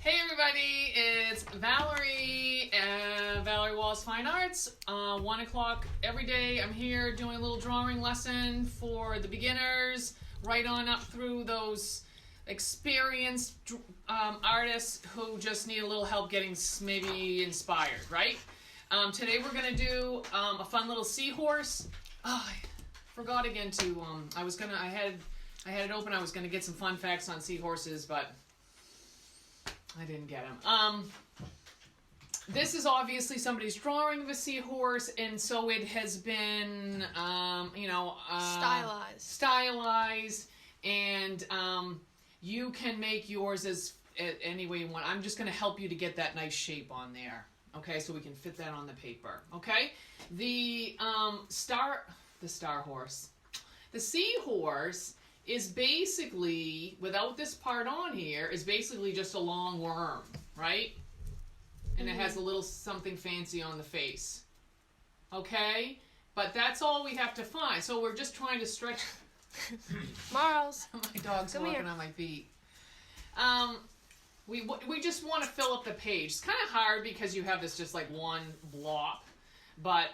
Hey everybody, it's Valerie, Valerie Wallace Fine Arts. 1 o'clock every day. I'm here doing a little drawing lesson for the beginners, right on up through those experienced artists who just need a little help getting maybe inspired, right? Today we're going to do a fun little seahorse. Oh, I forgot again to, I had it open, I was going to get some fun facts on seahorses, but I didn't get them. This is obviously somebody's drawing of a seahorse, and so it has been, stylized, and you can make yours as any way you want. I'm just going to help you to get that nice shape on there, okay? So we can fit that on the paper, okay? The seahorse is basically, without this part on here, is basically just a long worm, right? And it has a little something fancy on the face. Okay? But that's all we have to find. So we're just trying to stretch. Marls. My dog's walking on my feet. We just want to fill up the page. It's kind of hard because you have this just like one block. But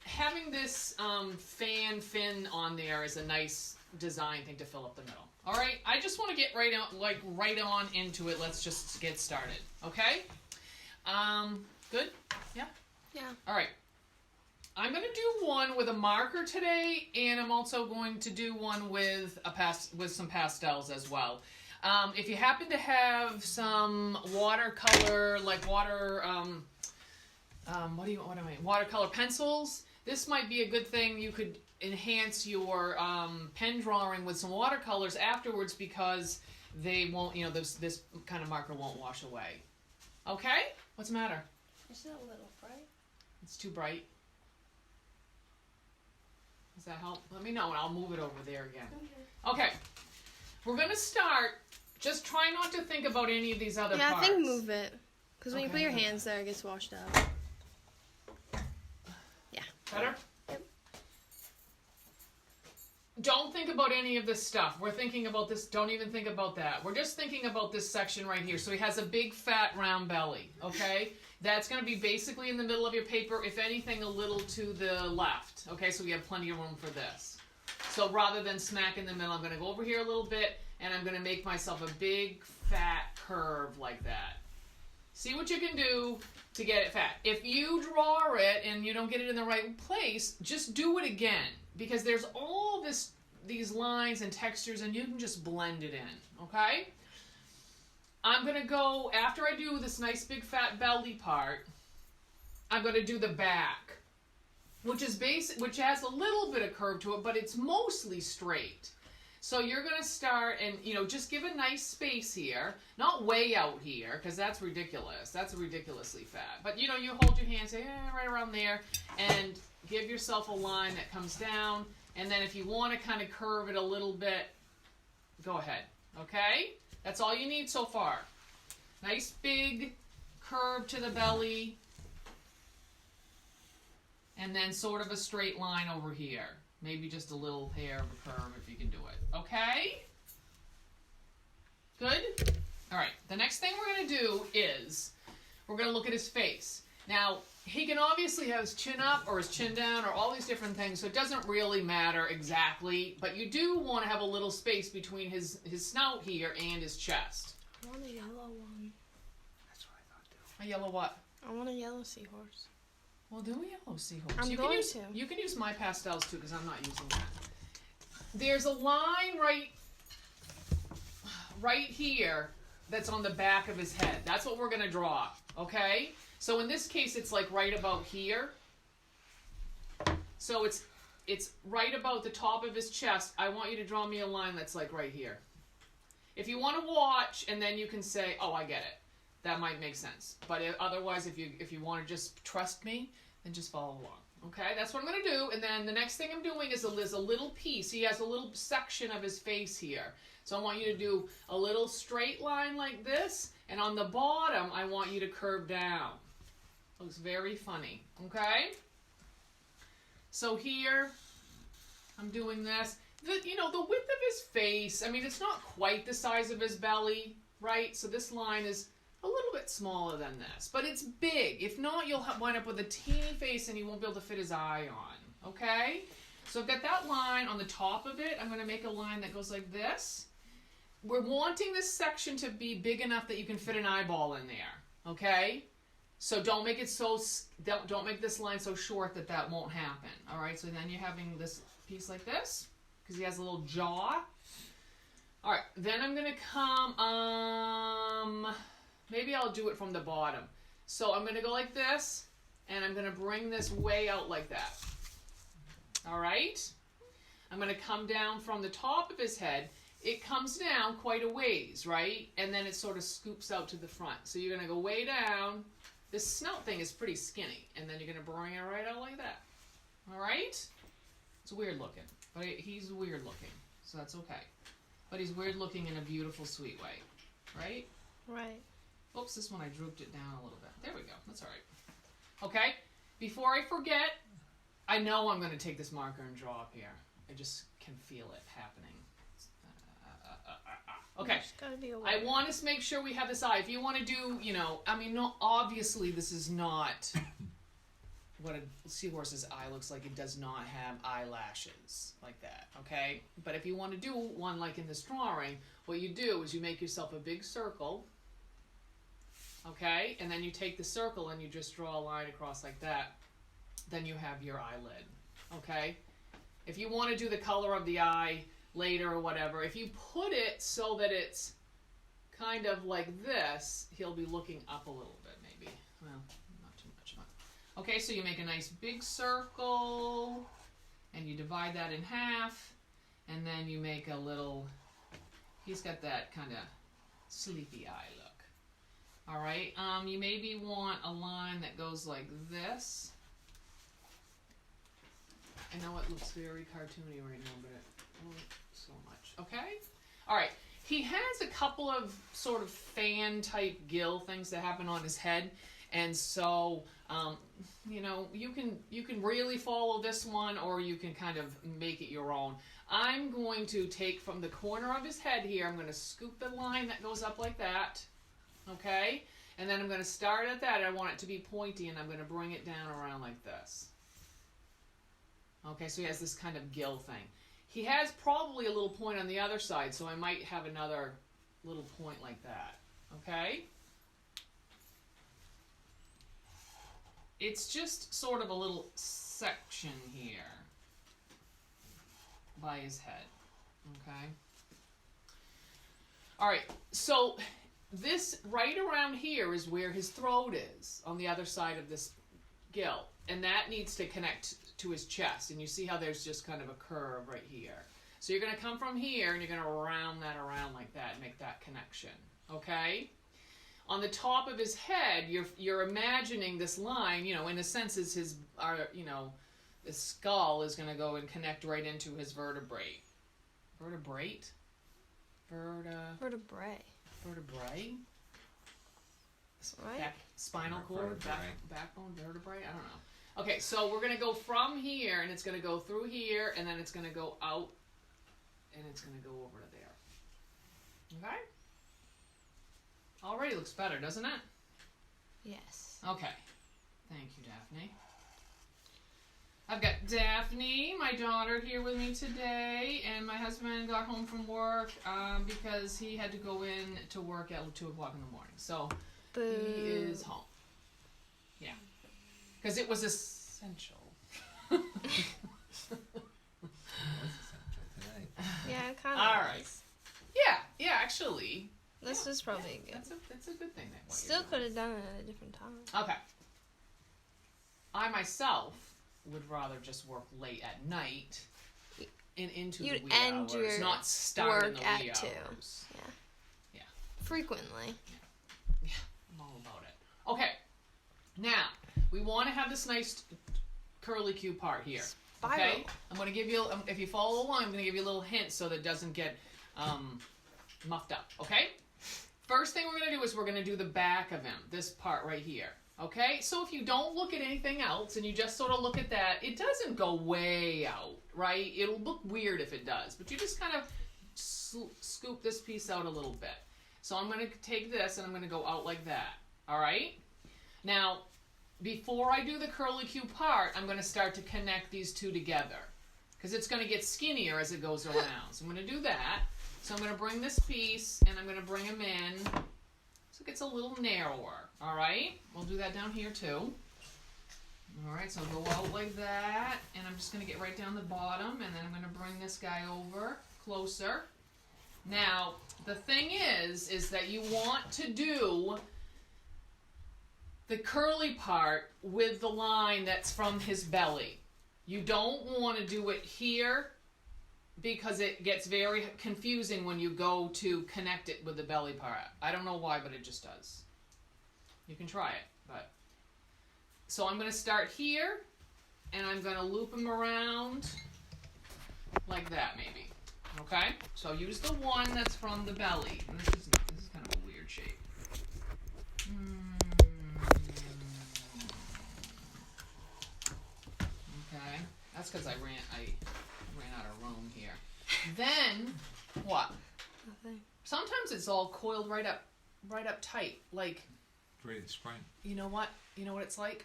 having this fin on there is a nice design thing to fill up the middle. All right, I just want to get right on into it. Let's just get started. Okay. Good. Yeah. Yeah. All right. I'm going to do one with a marker today, and I'm also going to do one with some pastels as well. If you happen to have some watercolor, like watercolor pencils, this might be a good thing. You could enhance your pen drawing with some watercolors afterwards because they won't, this kind of marker won't wash away. Okay? What's the matter? Is it a little bright? It's too bright. Does that help? Let me know and I'll move it over there again. Okay. We're going to start. Just try not to think about any of these other parts. Yeah, I think move it. Because when you put your hands there, it gets washed out. Yeah. Better? Yep. Don't think about any of this stuff. We're thinking about this. Don't even think about that. We're just thinking about this section right here. So he has a big, fat, round belly, okay? That's going to be basically in the middle of your paper, if anything, a little to the left, okay? So we have plenty of room for this. So rather than smack in the middle, I'm going to go over here a little bit, and I'm going to make myself a big, fat curve like that. See what you can do to get it fat. If you draw it and you don't get it in the right place, just do it again. Because there's all these lines and textures, and you can just blend it in, okay? I'm going to go, after I do this nice big fat belly part, I'm going to do the back, which has a little bit of curve to it, but it's mostly straight. So you're going to start and, just give a nice space here. Not way out here, because that's ridiculous. That's ridiculously fat. But, you hold your hand, say, right around there, and give yourself a line that comes down. And then if you want to kind of curve it a little bit, go ahead. Okay? That's all you need so far. Nice big curve to the belly. And then sort of a straight line over here. Maybe just a little hair of a curve if you can do it. Okay? Good? All right. The next thing we're going to do is we're going to look at his face. Now, he can obviously have his chin up or his chin down or all these different things, so it doesn't really matter exactly, but you do want to have a little space between his snout here and his chest. I want a yellow one. That's what I thought too. A yellow what? I want a yellow seahorse. Well, do a yellow seahorse. You can use my pastels too, because I'm not using that. There's a line right here that's on the back of his head. That's what we're going to draw, okay? So in this case, it's like right about here. So it's right about the top of his chest. I want you to draw me a line that's like right here. If you want to watch, and then you can say, oh, I get it. That might make sense. But otherwise, if you want to just trust me, then just follow along. Okay, that's what I'm going to do. And then the next thing I'm doing is a little piece. He has a little section of his face here. So I want you to do a little straight line like this. And on the bottom, I want you to curve down. Looks very funny. Okay? So here, I'm doing this. The width of his face, I mean, it's not quite the size of his belly. right? So this line is a little bit smaller than this, but it's big. If not, you'll wind up with a teeny face and you won't be able to fit his eye on, okay? So I've got that line on the top of it. I'm going to make a line that goes like this. We're wanting this section to be big enough that you can fit an eyeball in there, okay? So don't make it so, don't make this line so short that that won't happen, all right? So then you're having this piece like this, because he has a little jaw. All right, then I'm going to come, maybe I'll do it from the bottom. So I'm going to go like this, and I'm going to bring this way out like that. All right? I'm going to come down from the top of his head. It comes down quite a ways, right? And then it sort of scoops out to the front. So you're going to go way down. This snout thing is pretty skinny, and then you're going to bring it right out like that. All right? It's weird looking, but he's weird looking, so that's okay. But he's weird looking in a beautiful, sweet way, right? Right. Oops, this one I drooped it down a little bit. There we go. That's all right. Okay, before I forget, I know I'm going to take this marker and draw up here. I just can feel it happening. Okay, I want to make sure we have this eye. If you want to do, you know, I mean, no, obviously this is not what a seahorse's eye looks like. It does not have eyelashes like that, okay? But if you want to do one like in this drawing, what you do is you make yourself a big circle, okay? And then you take the circle and you just draw a line across like that. Then you have your eyelid, okay? If you want to do the color of the eye later or whatever, if you put it so that it's kind of like this, he'll be looking up a little bit maybe. Well, not too much. Okay, so you make a nice big circle and you divide that in half, and then you make a little, he's got that kind of sleepy eye look. All right, you maybe want a line that goes like this. I know it looks very cartoony right now, but it won't so much. Okay? All right. He has a couple of sort of fan-type gill things that happen on his head, and so, you know, you can really follow this one, or you can kind of make it your own. I'm going to take from the corner of his head here, I'm going to scoop the line that goes up like that, okay? And then I'm going to start at that, and I want it to be pointy, and I'm going to bring it down around like this. Okay, so he has this kind of gill thing. He has probably a little point on the other side, so I might have another little point like that. Okay? It's just sort of a little section here by his head. Okay? All right, so this right around here is where his throat is, on the other side of this gill. And that needs to connect to his chest, and you see how there's just kind of a curve right here. So you're going to come from here and you're going to round that around like that and make that connection, okay? On the top of his head, you're imagining this line, you know, in a sense is his, you know, the skull is going to go and connect right into his vertebrae. Vertebrate? Vertebrae. Vertebrae? Right? Spinal cord? Backbone? Vertebrae? I don't know. Okay, so we're going to go from here, and it's going to go through here, and then it's going to go out, and it's going to go over to there. Okay? Already looks better, doesn't it? Yes. Okay. Thank you, Daphne. I've got Daphne, my daughter, here with me today, and my husband got home from work because he had to go in to work at 2 o'clock in the morning. So Boo. He is home. Yeah. Because it was essential. It was essential today. Yeah, kind of. All right. Yeah, actually. This is probably good. That's a good thing. That Still could have done it at a different time. Okay. I myself would rather just work late at night and into the wee end hours, your not start in work the at wee 2. hours. Yeah. Yeah. Frequently. Yeah, I'm all about it. Okay. Now, we want to have this nice curly Q part here. Spiral. Okay? I'm going to give you, if you follow along, I'm going to give you a little hint so that it doesn't get muffed up. Okay? First thing we're going to do is we're going to do the back of him, this part right here. Okay? So if you don't look at anything else and you just sort of look at that, it doesn't go way out, right? It'll look weird if it does, but you just kind of scoop this piece out a little bit. So I'm going to take this and I'm going to go out like that. All right? Now, before I do the curlicue part, I'm going to start to connect these two together because it's going to get skinnier as it goes around. So I'm going to do that. So I'm going to bring this piece and I'm going to bring them in so it gets a little narrower. All right? We'll do that down here too. All right, so I'll go out like that, and I'm just going to get right down the bottom, and then I'm going to bring this guy over closer. Now, the thing is that you want to do the curly part with the line that's from his belly. You don't want to do it here because it gets very confusing when you go to connect it with the belly part. I don't know why, but it just does. You can try it, but... So I'm going to start here, and I'm going to loop them around like that, maybe. Okay? So use the one that's from the belly. And this is kind of a weird shape. Okay? That's because I ran out of room here. Then what? Nothing. Sometimes it's all coiled right up tight, like. Ready to spring. You know what? You know what it's like?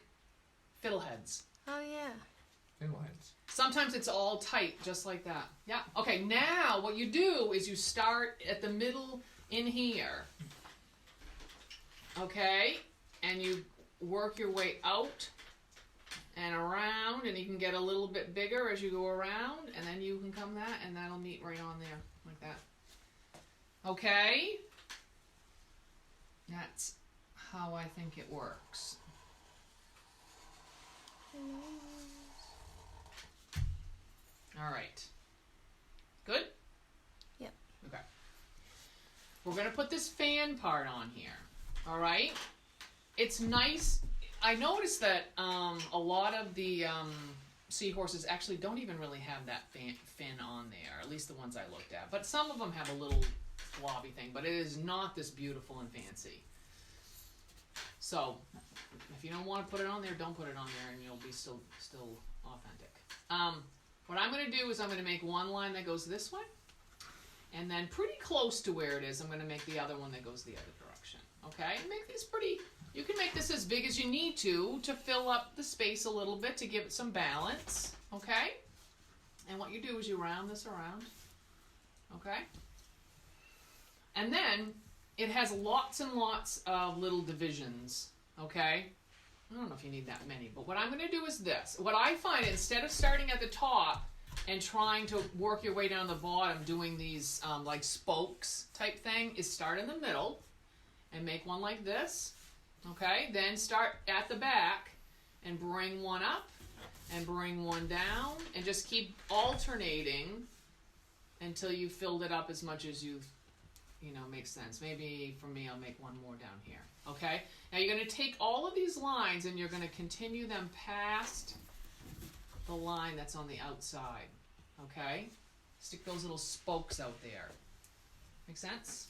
Fiddleheads. Oh yeah. Fiddleheads. Sometimes it's all tight, just like that. Yeah. Okay, now what you do is you start at the middle in here. Okay? And you work your way out and around, and you can get a little bit bigger as you go around, and then you can come that, and that'll meet right on there, like that. Okay? That's how I think it works. All right. Good? Yep. Okay. We're going to put this fan part on here. All right? It's nice. I noticed that a lot of the seahorses actually don't even really have that fin on there, at least the ones I looked at. But some of them have a little blobby thing, but it is not this beautiful and fancy. So, if you don't want to put it on there, don't put it on there, and you'll be still authentic. What I'm going to do is I'm going to make one line that goes this way, and then pretty close to where it is, I'm going to make the other one that goes the other direction. Okay? Make these pretty. You can make this as big as you need to fill up the space a little bit to give it some balance. Okay? And what you do is you round this around. Okay? And then it has lots and lots of little divisions, okay? I don't know if you need that many, but what I'm going to do is this. What I find, instead of starting at the top and trying to work your way down the bottom, doing these like spokes type thing, is start in the middle and make one like this, okay? Then start at the back and bring one up and bring one down and just keep alternating until you filled it up as much as you've makes sense. Maybe for me, I'll make one more down here. Okay? Now you're going to take all of these lines and you're going to continue them past the line that's on the outside. Okay? Stick those little spokes out there. Make sense?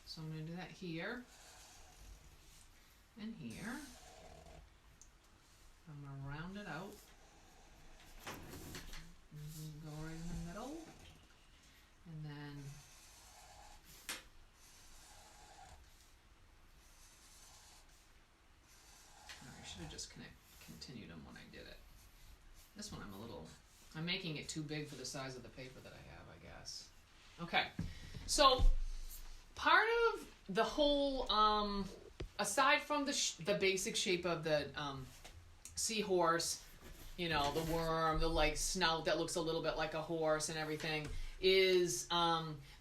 So I'm going to do that here and here. I'm going to round it out. Go right in the middle. And then I should have just continued them when I did it. This one I'm making it too big for the size of the paper that I have, I guess. Okay, so part of the whole, aside from the basic shape of the seahorse, the worm, the like snout that looks a little bit like a horse and everything, is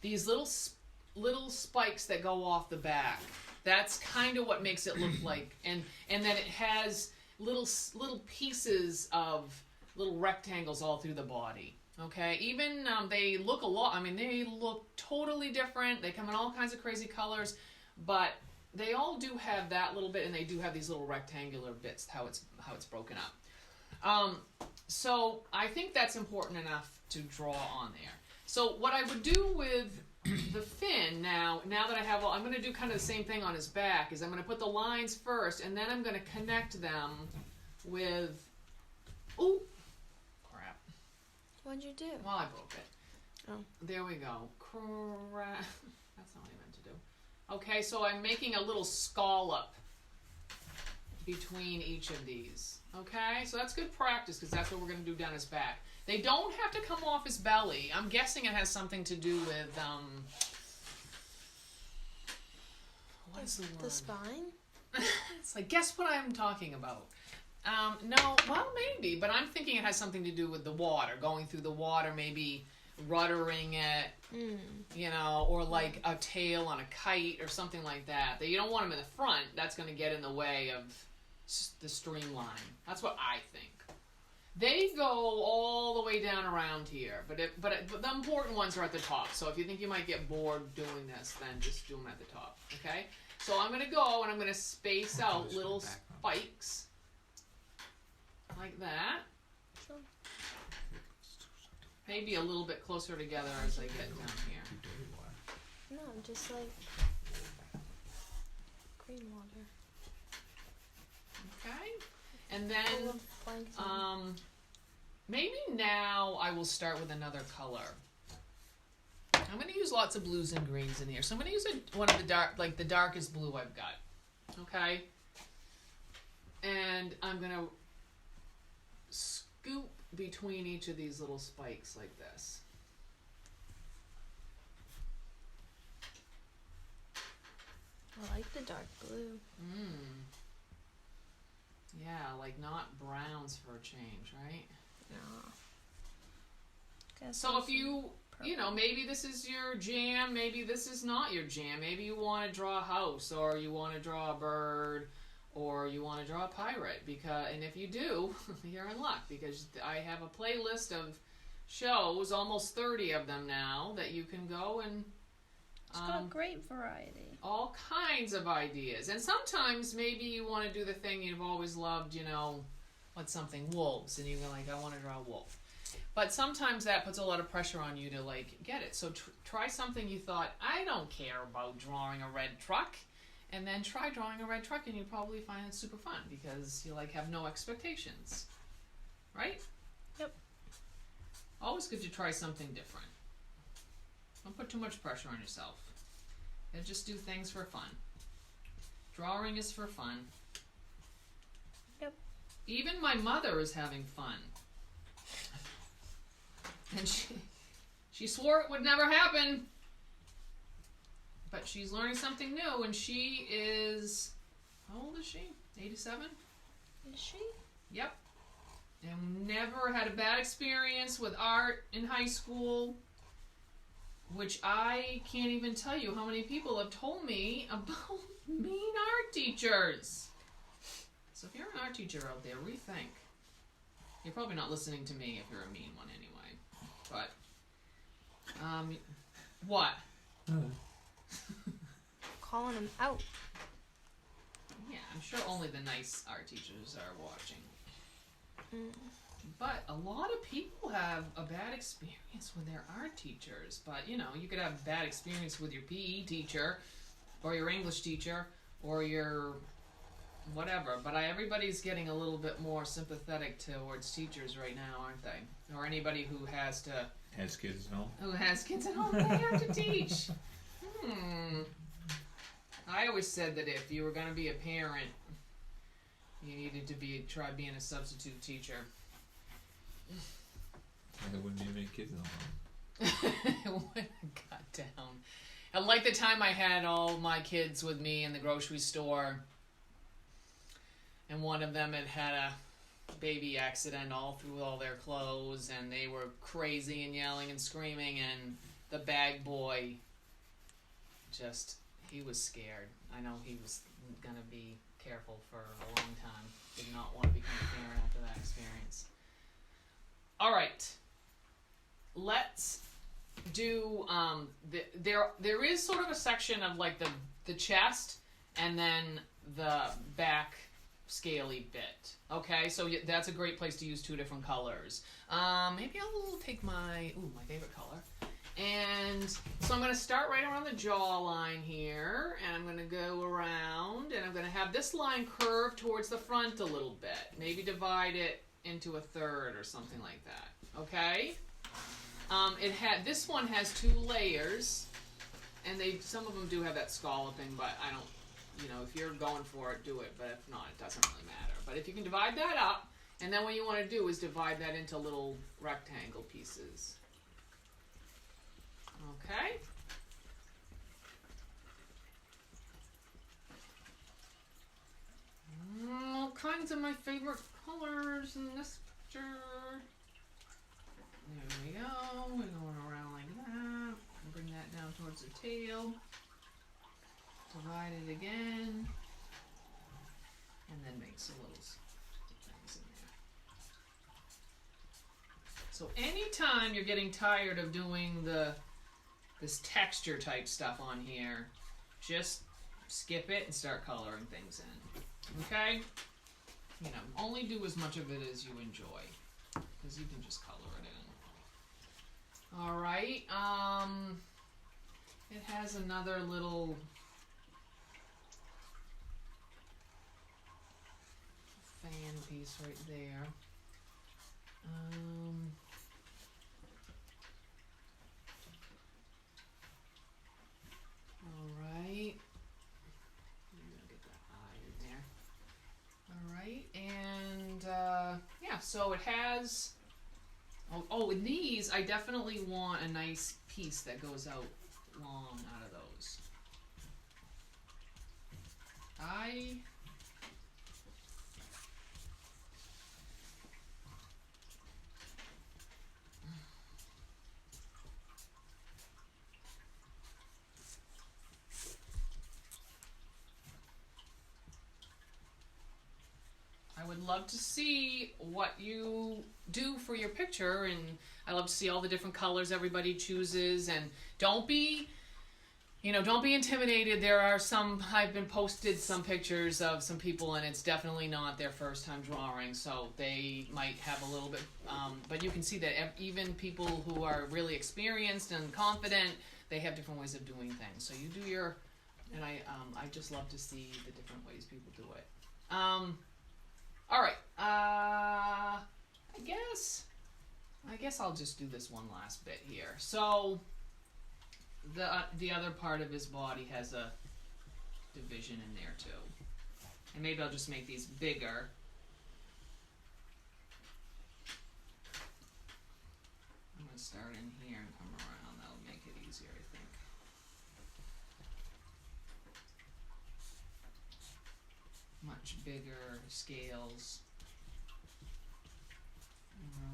these little spikes that go off the back. That's kind of what makes it look like, and then it has little pieces of little rectangles all through the body. Okay, even they look a lot. I mean, they look totally different. They come in all kinds of crazy colors, but they all do have that little bit, and they do have these little rectangular bits. How it's broken up. So I think that's important enough to draw on there. So what I would do with the fin now that I have I'm going to do kind of the same thing on his back, is I'm going to put the lines first, and then I'm going to connect them with, ooh, crap. What'd you do? Well, I broke it. Oh. There we go. Crap. That's not what I meant to do. Okay, so I'm making a little scallop between each of these. Okay, so that's good practice because that's what we're going to do down his back. They don't have to come off his belly. I'm guessing it has something to do with, what is the word? The spine? It's like, guess what I'm talking about? No, well, maybe, but I'm thinking it has something to do with the water, going through the water, maybe ruddering it, you know, or like a tail on a kite or something like that. That you don't want them in the front. That's going to get in the way of the streamline. That's what I think. They go all the way down around here, but the important ones are at the top. So if you think you might get bored doing this, then just do them at the top, okay? So I'm going to go and I'm going to space out little spikes like that. Sure. Maybe a little bit closer together as I get down here. No, just like green water. Okay? And then, maybe now I will start with another color. I'm going to use lots of blues and greens in here. So I'm going to use one of the the darkest blue I've got. Okay? And I'm going to scoop between each of these little spikes like this. I like the dark blue. Yeah, like not browns for a change, right? No. So if you know, maybe this is your jam, maybe this is not your jam. Maybe you want to draw a house, or you want to draw a bird, or you want to draw a pirate. And if you do, you're in luck, because I have a playlist of shows, almost 30 of them now, that you can go and it's got great variety. All kinds of ideas. And sometimes maybe you want to do the thing you've always loved, you know, what's something, wolves, and you're like, I want to draw a wolf. But sometimes that puts a lot of pressure on you to like get it. So try something you thought, I don't care about drawing a red truck, and then try drawing a red truck, and you'll probably find it super fun because you like have no expectations, right? Yep. Always good to try something different. Don't put too much pressure on yourself. And just do things for fun. Drawing is for fun. Yep. Even my mother is having fun. And she swore it would never happen. But she's learning something new, and she is, how old is she? 87? Is she? Yep. And never had a bad experience with art in high school. Which I can't even tell you how many people have told me about mean art teachers. So if you're an art teacher out there, rethink. You're probably not listening to me if you're a mean one anyway. But, what? Calling them out. Yeah, I'm sure only the nice art teachers are watching. But a lot of people have a bad experience with their art teachers. But, you know, you could have a bad experience with your PE teacher or your English teacher or your whatever. But everybody's getting a little bit more sympathetic towards teachers right now, aren't they? Or anybody who has kids at home. Who has kids at home, they have to teach. I always said that if you were going to be a parent, you needed to try being a substitute teacher. There wouldn't be many kids in the home. When I got down. And like the time I had all my kids with me in the grocery store, and one of them had a baby accident all through all their clothes, and they were crazy and yelling and screaming, and the bag boy he was scared. I know he was going to be careful for a long time. Did not want to become a parent after that experience. All right, let's do, there is sort of a section of like the chest and then the back scaly bit. Okay, so that's a great place to use two different colors. Maybe I'll take my favorite color. And so I'm going to start right around the jawline here, and I'm going to go around, and I'm going to have this line curve towards the front a little bit. Maybe divide it into a third or something like that. Okay? This one has two layers, and some of them do have that scalloping, but I don't, you know, if you're going for it, do it, but if not, it doesn't really matter. But if you can divide that up, and then what you want to do is divide that into little rectangle pieces. Okay? All kinds of my favorite colors in this picture. There we go. We're going around like that. Bring that down towards the tail. Divide it again. And then make some little things in there. So anytime you're getting tired of doing this texture type stuff on here, just skip it and start coloring things in. Okay? You know, only do as much of it as you enjoy, because you can just color it in. All right. It has another little fan piece right there. All right. I'm gonna get that eye in there. All right, and yeah, so it has. Oh, in these, I definitely want a nice piece that goes out long out of those. I would love to see what you do for your picture, and I love to see all the different colors everybody chooses. And don't be intimidated. There are I've been posted some pictures of some people, and it's definitely not their first time drawing, so they might have a little bit, but you can see that even people who are really experienced and confident, they have different ways of doing things. So you do and I just love to see the different ways people do it. All right, I guess I'll just do this one last bit here. So the other part of his body has a division in there too, and maybe I'll just make these bigger. I'm gonna start in here and come around. That'll make it easier, I think. Much bigger scales.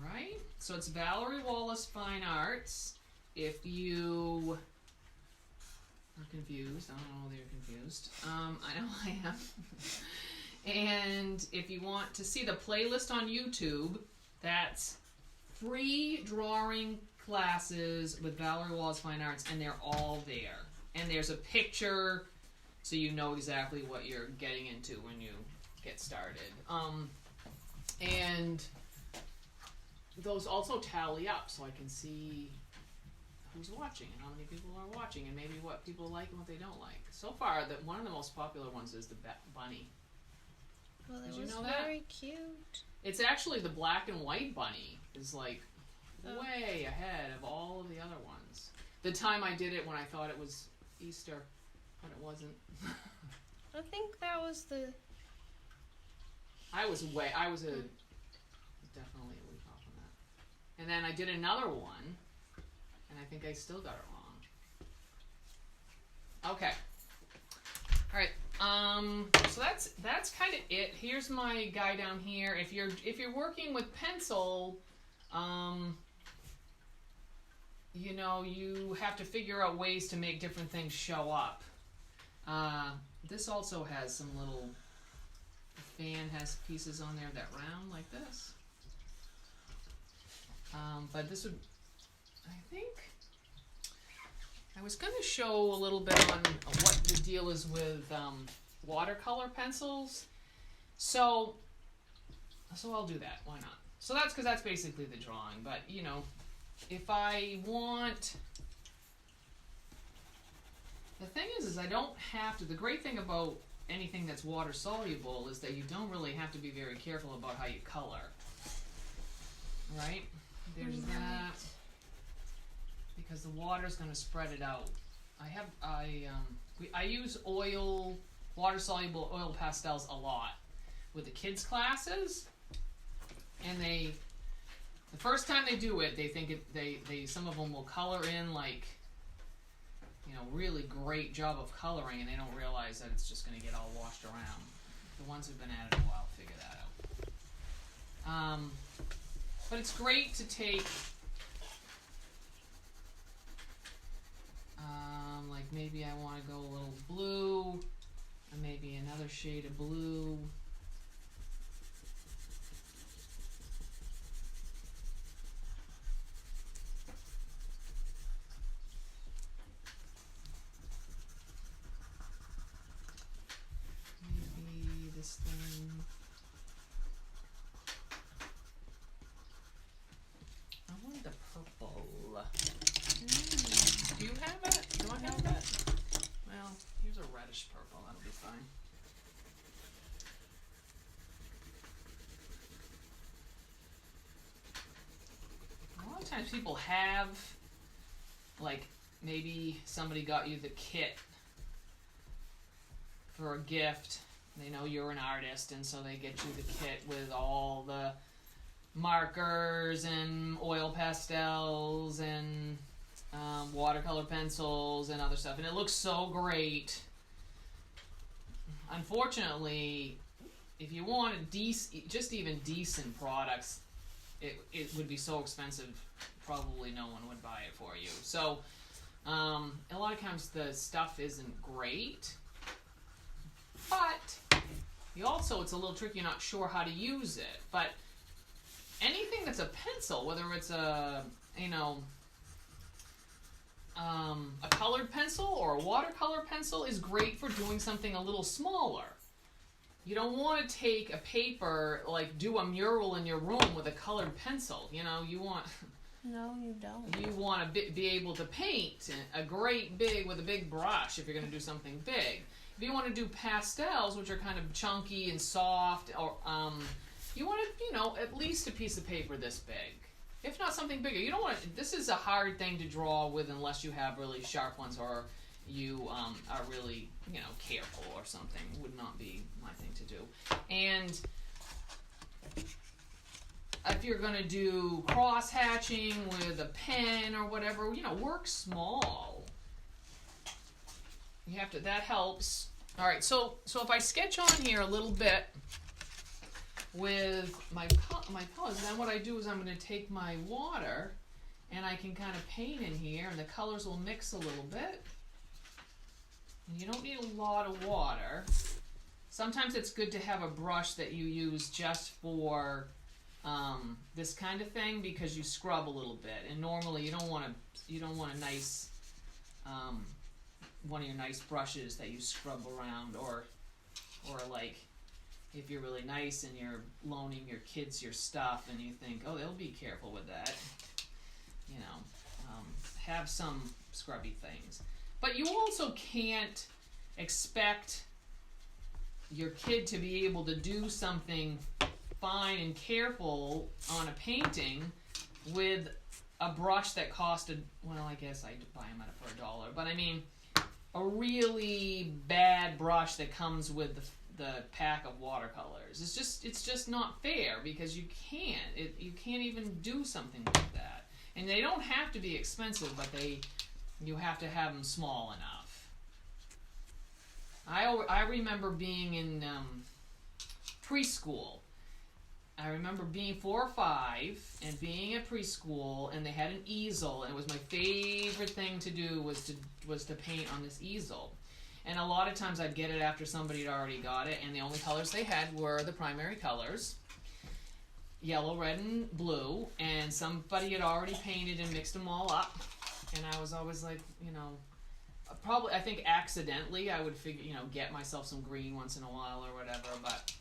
Alright, so it's Valerie Wallace Fine Arts. If you are confused, I don't know whether you're confused. I know I am. And if you want to see the playlist on YouTube, that's free drawing classes with Valerie Wallace Fine Arts, and they're all there. And there's a picture, so you know exactly what you're getting into when you get started. And those also tally up, so I can see who's watching and how many people are watching, and maybe what people like and what they don't like. So far, one of the most popular ones is the bunny. Well, Did it you was know that? very cute. It's actually the black and white bunny is like way ahead of all of the other ones. The time I did it when I thought it was Easter, but it wasn't. I think that was the... I was definitely a week off on that. And then I did another one, and I think I still got it wrong. Okay. All right. So that's kind of it. Here's my guy down here. If you're working with pencil, you know, you have to figure out ways to make different things show up. This also has some little, the fan has pieces on there that round like this. But this would, I think, I was going to show a little bit on what the deal is with watercolor pencils. So I'll do that. Why not? So that's basically the drawing. But, you know, if I want... The thing is I don't have to... The great thing about anything that's water soluble is that you don't really have to be very careful about how you color. Right? There's that. Because the water's going to spread it out I use water soluble oil pastels a lot with the kids classes, and the first time they do it, they think some of them will color in like, really great job of coloring, and they don't realize that it's just going to get all washed around. The ones who've been at it a while figure that out. But it's great to take, like maybe I want to go a little blue, and maybe another shade of blue. Maybe this thing. I want the purple. Do you have it? Do I have it? Well, here's a reddish purple. That'll be fine. A lot of times people have, like, maybe somebody got you the kit for a gift. They know you're an artist, and so they get you the kit with all the markers and oil pastels and watercolor pencils and other stuff, and it looks so great. Unfortunately, if you want just even decent products, it would be so expensive, probably no one would buy it for you. So a lot of times the stuff isn't great, but it's a little tricky. You're not sure how to use it. But anything that's a pencil, whether it's a colored pencil or a watercolor pencil, is great for doing something a little smaller. You don't want to take a paper, like do a mural in your room with a colored pencil. You want... No, you don't. You want to be able to paint with a big brush if you're going to do something big. If you want to do pastels, which are kind of chunky and soft, or you want to, at least a piece of paper this big. If not something bigger. You don't want to, this is a hard thing to draw with unless you have really sharp ones, or you are really, careful or something. Would not be my thing to do. And if you're going to do cross hatching with a pen or whatever, work small. That helps. All right, so if I sketch on here a little bit with my colors, then what I do is I'm going to take my water and I can kind of paint in here, and the colors will mix a little bit. And you don't need a lot of water. Sometimes it's good to have a brush that you use just for this kind of thing, because you scrub a little bit, and normally you don't want a nice one of your nice brushes that you scrub around, or like if you're really nice and you're loaning your kids your stuff and you think, oh, they'll be careful with that, have some scrubby things. But you also can't expect your kid to be able to do something fine and careful on a painting with a brush that costed, well, I guess I'd buy them for $1, but I mean a really bad brush that comes with the pack of watercolors. It's just not fair, because you can't even do something like that. And they don't have to be expensive, but you have to have them small enough. I remember being in preschool. I remember being 4 or 5 and being at preschool, and they had an easel, and it was my favorite thing to do was to paint on this easel. And a lot of times I'd get it after somebody had already got it, and the only colors they had were the primary colors, yellow, red, and blue, and somebody had already painted and mixed them all up. And I was always like, probably, I think accidentally I would figure, get myself some green once in a while or whatever, but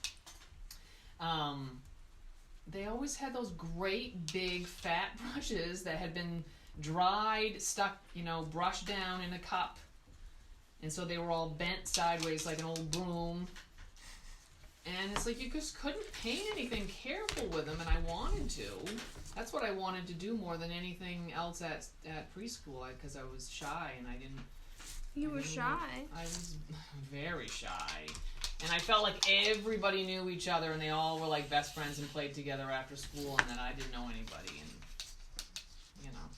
they always had those great big fat brushes that had been dried, stuck, brushed down in a cup. And so they were all bent sideways like an old broom. And it's like you just couldn't paint anything careful with them, and I wanted to. That's what I wanted to do more than anything else at preschool, because I was shy and I didn't You were shy. I was very shy. And I felt like everybody knew each other and they all were like best friends and played together after school, and then I didn't know anybody, and you know.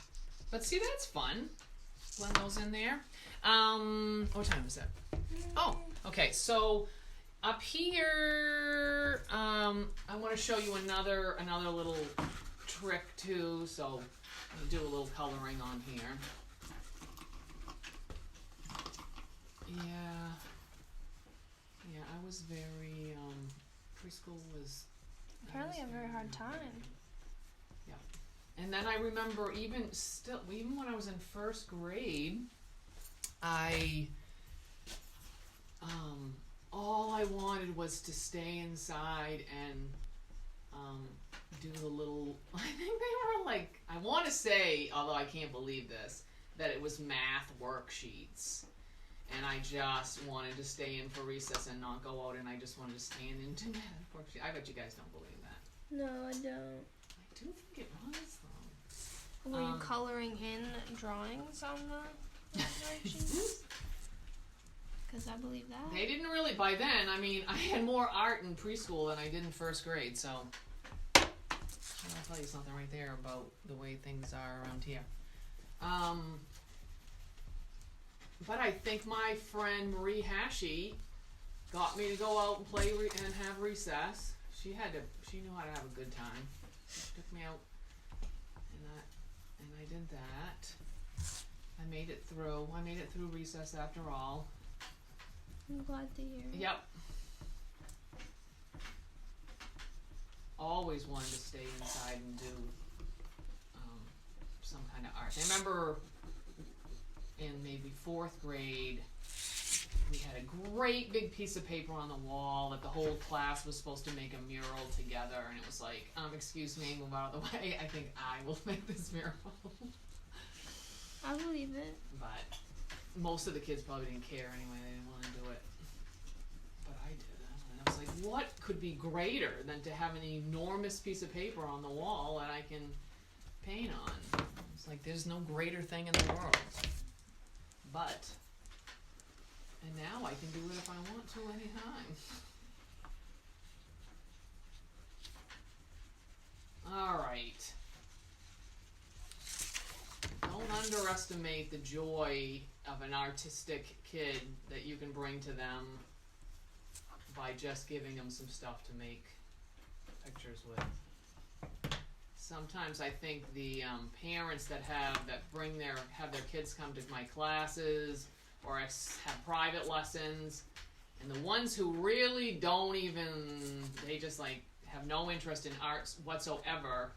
But see, that's fun. Blend those in there. What time is it? Oh, okay. So up here, I want to show you another little trick too. So I'll do a little coloring on here. Yeah, I was very, preschool was... Apparently a very hard time. Yeah. And then I remember even when I was in first grade, all I wanted was to stay inside and, do the little, I think they were like, I want to say, although I can't believe this, that it was math worksheets. And I just wanted to stay in for recess and not go out, and I just wanted to stand into math worksheet. I bet you guys don't believe that. No, I don't. I do think it was, though. Were you coloring in drawings on the worksheets? Because I believe that. They didn't really, by then, I mean, I had more art in preschool than I did in first grade, so I'll tell you something right there about the way things are around here. But I think my friend Marie Hashey got me to go out and play and have recess. She knew how to have a good time. She took me out, and I did that. I made it through recess after all. I'm glad to hear. Yep. Always wanted to stay inside and do some kind of art. I remember in maybe fourth grade, we had a great big piece of paper on the wall that the whole class was supposed to make a mural together, and it was like, excuse me, move out of the way. I think I will make this mural. I believe it. But most of the kids probably didn't care anyway. They didn't want to do it. But I did. And I was like, what could be greater than to have an enormous piece of paper on the wall that I can paint on? It's like, there's no greater thing in the world. But, and now I can do it if I want to anytime. Alright. Don't underestimate the joy of an artistic kid that you can bring to them by just giving them some stuff to make pictures with. Sometimes I think the parents that have their kids come to my classes or have private lessons, and the ones who really don't even, they just like have no interest in arts whatsoever,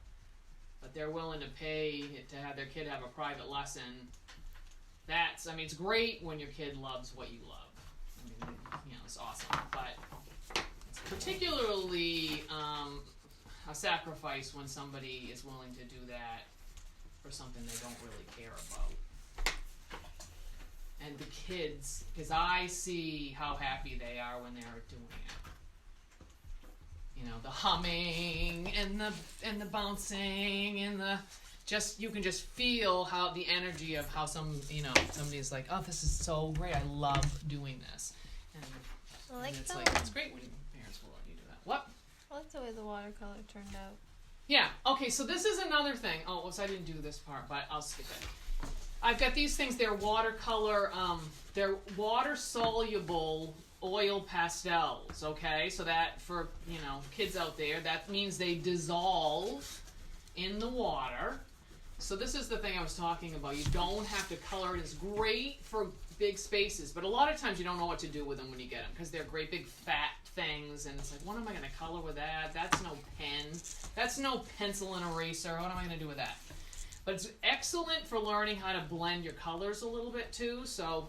but they're willing to pay to have their kid have a private lesson. It's great when your kid loves what you love. It's awesome, but it's particularly a sacrifice when somebody is willing to do that for something they don't really care about. And the kids, because I see how happy they are when they're doing it. The humming and the bouncing and you can just feel how the energy of how somebody's like, oh, this is so great. I love doing this. And it's great when parents will let you do that. What? I like the way the watercolor turned out. Yeah. Okay. So this is another thing. Oh, so I didn't do this part, but I'll skip it. I've got these things. They're watercolor. They're water-soluble oil pastels. Okay. So that for kids out there, that means they dissolve in the water. So this is the thing I was talking about. You don't have to color it. It's great for big spaces, but a lot of times you don't know what to do with them when you get them because they're great big fat things, and it's like, what am I going to color with that? That's no pen. That's no pencil and eraser. What am I going to do with that? But it's excellent for learning how to blend your colors a little bit too. So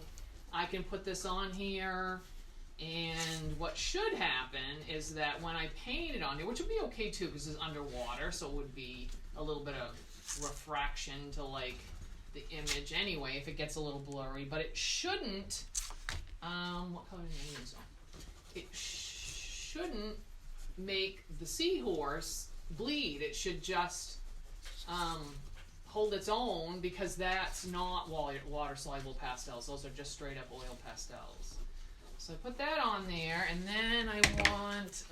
I can put this on here, and what should happen is that when I paint it on here, which would be okay too because it's underwater, so it would be a little bit of refraction to like the image anyway if it gets a little blurry, but it shouldn't what color did I use? It shouldn't make the seahorse bleed. It should just hold its own because that's not water soluble pastels. Those are just straight up oil pastels. So I put that on there, and then I want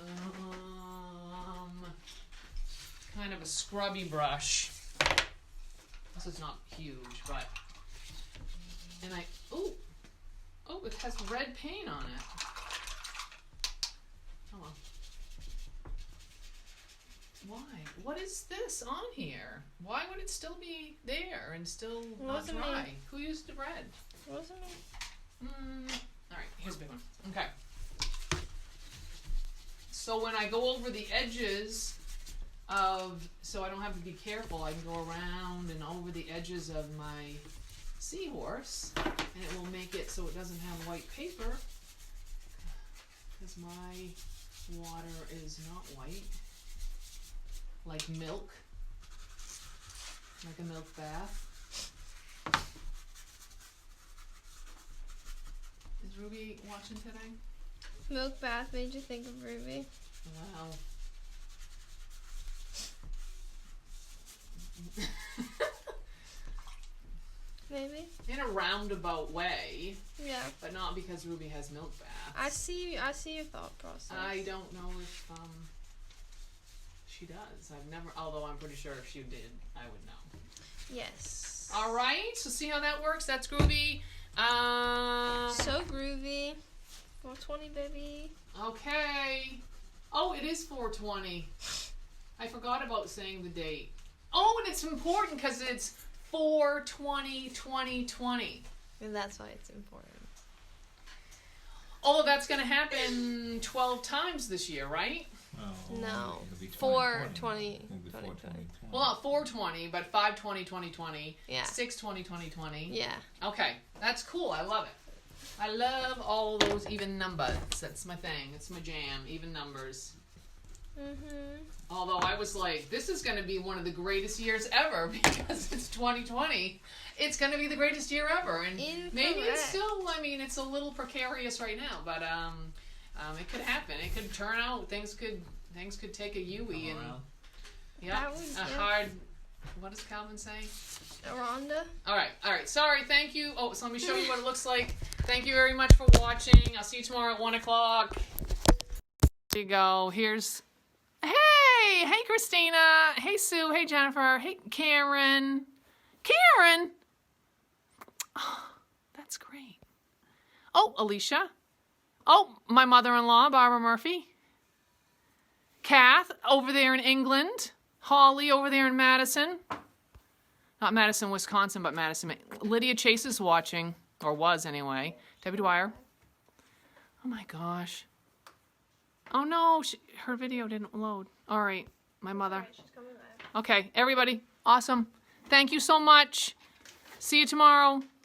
kind of a scrubby brush. This is not huge, but and oh, it has red paint on it. Oh well. Why? What is this on here? Why would it still be there and still not dry? Me. Who used the red? It wasn't me. Alright, here's a big one. Okay. So when I go over the edges so I don't have to be careful, I can go around and over the edges of my Seahorse, and it will make it so it doesn't have white paper, because my water is not white. Like milk. Like a milk bath. Is Ruby watching today? Milk bath made you think of Ruby. Wow. Maybe. In a roundabout way. Yeah. But not because Ruby has milk baths. I see your thought process. I don't know if she does. I've never, although I'm pretty sure if she did, I would know. Yes. All right, so see how that works? That's groovy. So groovy. 420, baby. Okay. Oh, it is 420. I forgot about saying the date. Oh, and it's important because it's 4/20/2020. And that's why it's important. Although that's going to happen 12 times this year, right? No. It'll be 4/20. It'll be 4/20. Well, not 4/20, but 5/20/2020. Yeah. 6/20/2020. Yeah. Okay, that's cool. I love it. I love all those even numbers. That's my thing. It's my jam. Even numbers. Mhm. Although I was like, this is going to be one of the greatest years ever because it's 2020. It's going to be the greatest year ever, and maybe it's still. I mean, it's a little precarious right now, but it could happen. It could turn out. Things could take a U-ey and hard. What does Calvin say? A Rhonda. All right. Sorry. Thank you. Oh, so let me show you what it looks like. Thank you very much for watching. I'll see you tomorrow at 1 o'clock. There you go. Here's. Hey, Christina. Hey, Sue. Hey, Jennifer. Hey, Karen. Karen. Oh, that's great. Oh, Alicia. Oh, my mother-in-law, Barbara Murphy. Kath over there in England. Holly over there in Madison. Not Madison, Wisconsin, but Madison. Lydia Chase is watching, or was anyway. Debbie Dwyer. Oh my gosh. Oh no, her video didn't load. All right, my mother. She's coming back. Okay, everybody, awesome. Thank you so much. See you tomorrow.